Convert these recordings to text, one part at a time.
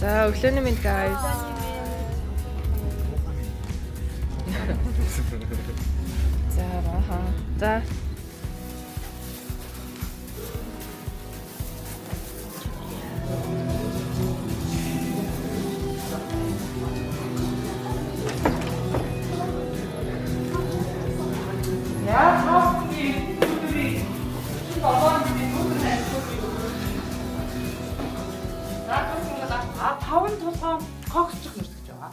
За өглөөний минь guys. За баха. За. Таван толгой коксчих нэрсэж байгаа.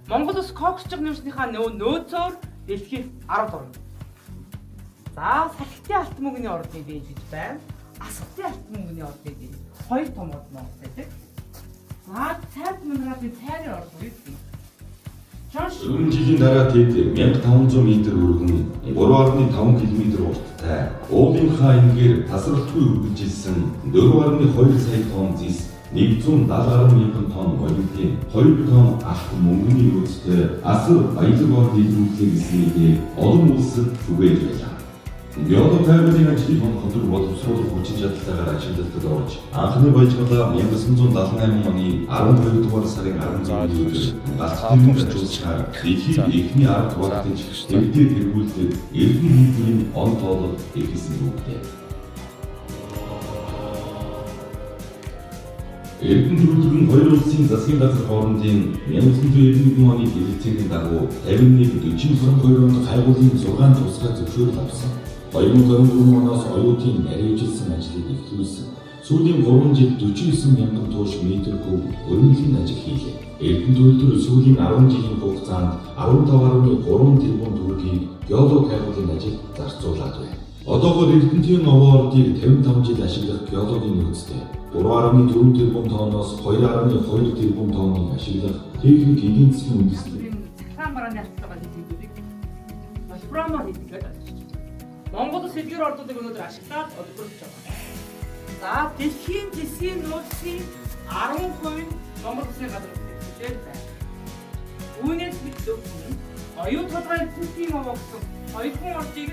Монгол ус коксчих нэрснийхаа нөөцөөр дэлхийд 10 орн. За салхитын алт мөнгөний ордын дээд гэж байна. Асгатын алт мөнгөний ордын дээд 2 том орд Монгол байдаг. За цайд минералын цайрын орд үү? Өнгө жилийн дараа тэд 1500 м өргөн 3.5 км урттай уулынхаа энгээр тасралтгүй үргэлжилсэн 4.2 сая тонн зис 170,000 тонн олимпийн 2 тонн алт мөнгөний нөөцтэй асар баялаг бод нийлүүлэх гэсэн олон улсад түгээж байлаа. Геолог таймерын ажлыг хонхотор боловсруулах хүчин чадалтайгаар ажилтнад орж анхны баяжгалаа 1978 оны 12 дугаар сарын 16-нд галт тэргүүлжээр дэлхийн эхний 10 дугаар дэвтэр тэргүүлдэг эрдэнэ хэлний он тоолол эхэлсэн бүгдээ. Эрдэнэ төлөвлөгөө нь хоёр улсын засгийн газар хоорондын 1991 оны хэлэлцээний дагуу 51-42 онд хайгуулын 6 тусгай зөвшөөрөл авсан. 2024 оноос оюутын нарийжилсан ажлыг эхлүүлсэн. Сүүлийн 3 жил 49,000 тууш метр куб өрнөлийн ажил хийлээ. Эрдэнэ төлөвлөлтөөр сүүлийн 10 жилийн хугацаанд 15.3 тэрбум төгрөгийг геолог хайгуулын ажилд зарцуулаад байна. Одоогоор Эрдэнэтийн овоордыг 55 жил ашиглах геологийн нөөцтэй 3.4 тэрбум тонноос 2.2 тэрбум тонныг ашиглах техник эдийн засгийн үндэслэл. Цахилгаан барааны алтайгаар хэлбэрийг Волфрамаар хэлдэг. Монгол улс эдгээр ордуудыг өнөөдөр ашиглаад олборлож байгаа. За дэлхийн засгийн нөөцийн 10% Монгол улсын газар нутгийг байна. Үүнээс бид оюут толгойн эзэнтийн овоо гэсэн хоёрхан ордыг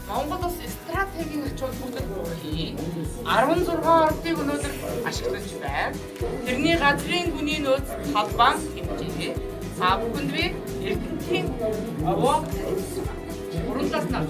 Монгол улс стратегийн ачуул бүтэц бүхий 16 ордыг өнөөдөр ашиглаж байна. Тэрний газрын гүний нөөц талбан хэмжээ. Та бүхэнд би Эрдэнэтийн овоо уралдаас навч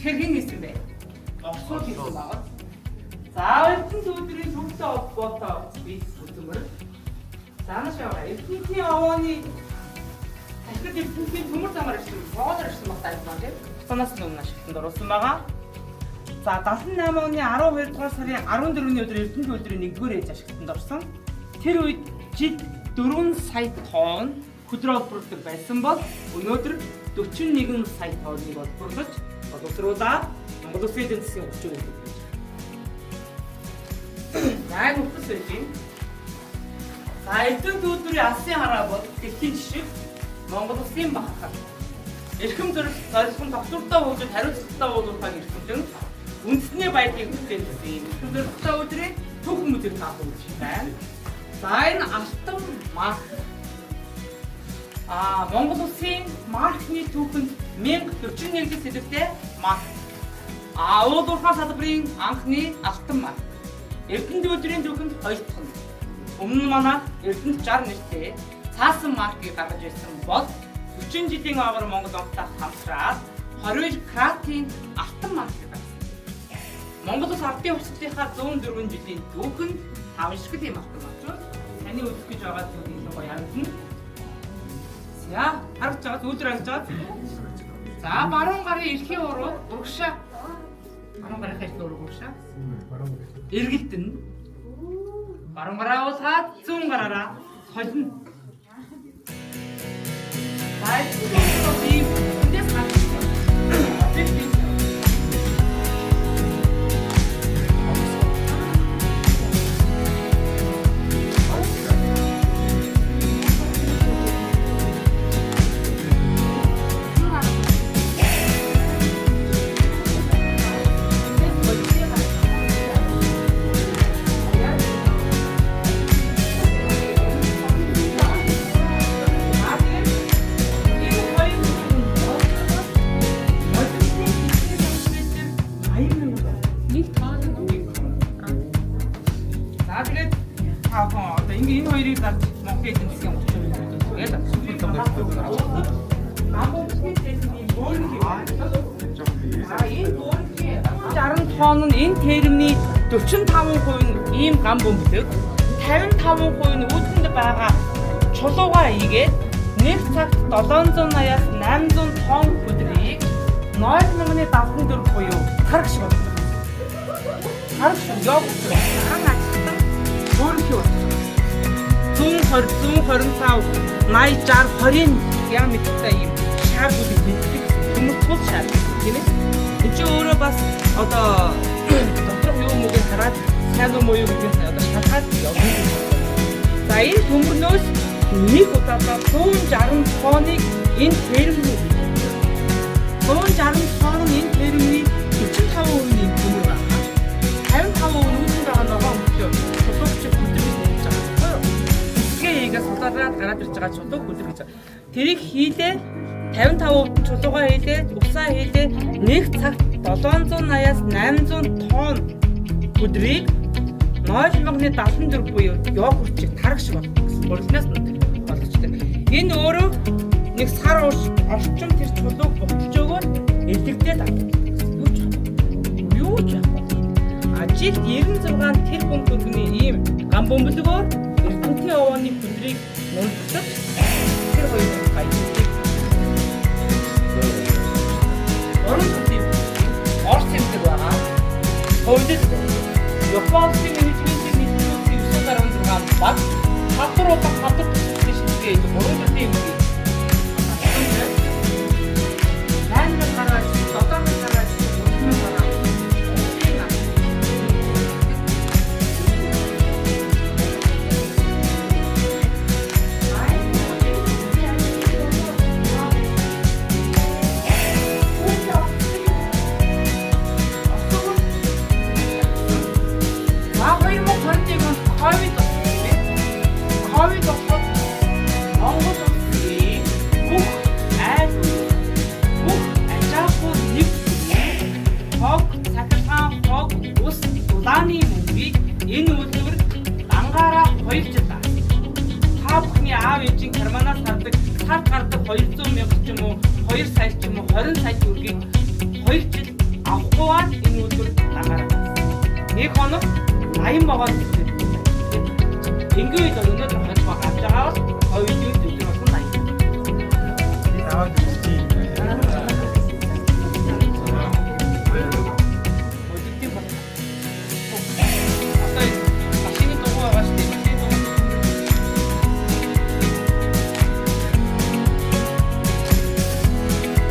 хэрхэн хийсэн бэ? Огсоо хийсэн байгаа. За эрдэнэ өдрийн төвтэй холбоотой бие хөдөлмөр. Заанаш яваа. Эрдэнэтийн овооны дахид эрдэнэтийн төмөр замаар ирсэн, хоолоор ирсэн багтаа байсан тийм. Санаас нь өмнө ашиглалтанд оруулсан байгаа. За 78 оны 12 дугаар сарын 14-ний өдөр эрдэнэ өдрийн 1-р ээж ашиглалтанд орсон. Тэр үед жид 4 сая тонн хөдрөө олборлдог байсан бол өнөөдөр 41 сая тонныг олборлож боловсруулаад Монгол улсын эдийн засгийн хүчээр өгдөг. Яг үхсэн байж юм. За эрдэнэ төлөвлөрийн алсын хараа бол дэлхийн жишээ Монгол улсын багтаа. Эрхэм зорилгын тогтвортой хөгжил хариуцлагатай уулуурхаг эрхэмжин үндэсний баялагийг бүтээсэн. Эрхэм зорилготой өдрийн түүх музейг таахуулж байна. За энэ алтан марк Монгол улсын маркны түүхэнд 1041 сэдвтэй марк. Уулуурхай салбарын анхны алтан марк. Эрдэнэ өдрийн түүхэнд 2 дахь нь. Өмнө нь манай Эрдэнэт 60 нэртэй цаасан маркийг гаргаж ирсэн бол 40 жилийн аваар Монгол онцлог хамтраад 22 каратын алтан маркийг гаргасан. Монгол улс ардын хувьцлынхаа 104 жилийн түүхэнд 5 ширхэг юм алтан марк. Таны үзэх гэж байгаа зүйлийг гоё ярдна. Яа, харж байгаа өдөр харж байгаа. За баруун гарын эрхийн уруу урагшаа. Баруун гарын эрхийн уруу урагшаа. Эргэлтэн. Баруун гараа уулгаад зүүн гараараа холино. Эндээс гарч 80,000. Нэг тоо. За тэгээд одоо энэ хоёрыг дарж Монголын эдийн засгийн 30% тэгээд сүүлийн энэ тонн нь энэ термний 45% нь ийм гам бөмбөлөг, 55% нь үүдхэнд байгаа чулуугаа ийгээд нэг цагт 780-аас 800 тонн хүдрийг 0.74 буюу тарагш болно. Тарагш явуулж байгаа. Өөрөөр 120, 125, 80, 60, 20 диаметртай ийм шар бүлэг мэддэг төмөр тул шар тийм ээ. Энд чинь өөрөө бас одоо доторх юу мөгийг хараад сайн уу муу юу гэдгийг одоо шалгаад явна. За энэ төмөрнөөс нэг удаадаа 160 тонныг энэ термний 160 тонн энэ термний 45% нь төмөр байна. 55% нь үүсгэн байгаа ногоон мөчөө чулууч бүдэрч нээж байгаа. Гэгээ сулаараад гараад ирж байгаа чулуу бүдэр гэж. Тэрийг хийлээ 55% чулуугаа хийлээ, усаа хийлээ нэг цагт 780-аас 800 тонн бүдрийг 0.74 буюу йогуртыг тарагш болгох. Урднаас нь болгочтой. Энэ өөрөө нэг сар орчим тэр чулууг буталж өгөөд элдэгдээд юу ч ажилд 96 тэрбум төгрөгийн ийм гам бөмбөлгөөр ертөнцийн овооны бүдрийг нунтаж тэр хоёр баярлалыг орон төдий орц юмдаг байгаа. Хойдод Японы нэгдлийн нийтлэлийн 916 баг хатар шилжгээ ಇದು борооны юм. Нан гараад дотоод гараад өснө гараад. Улааны мөнгийг энэ үйлдвэр ангаараа 2 жил таа. Та бүхний аав ээжийн карманаас гардаг сар гардаг 200 мянга ч юм уу 2 сая ч юм уу 20 сая төгрөгийг 2 жил авахгүйгээр энэ үйлдвэр ангаараа. Нэг хоног 80 могоо. Ингээд өнөөдөр хоног авч байгаас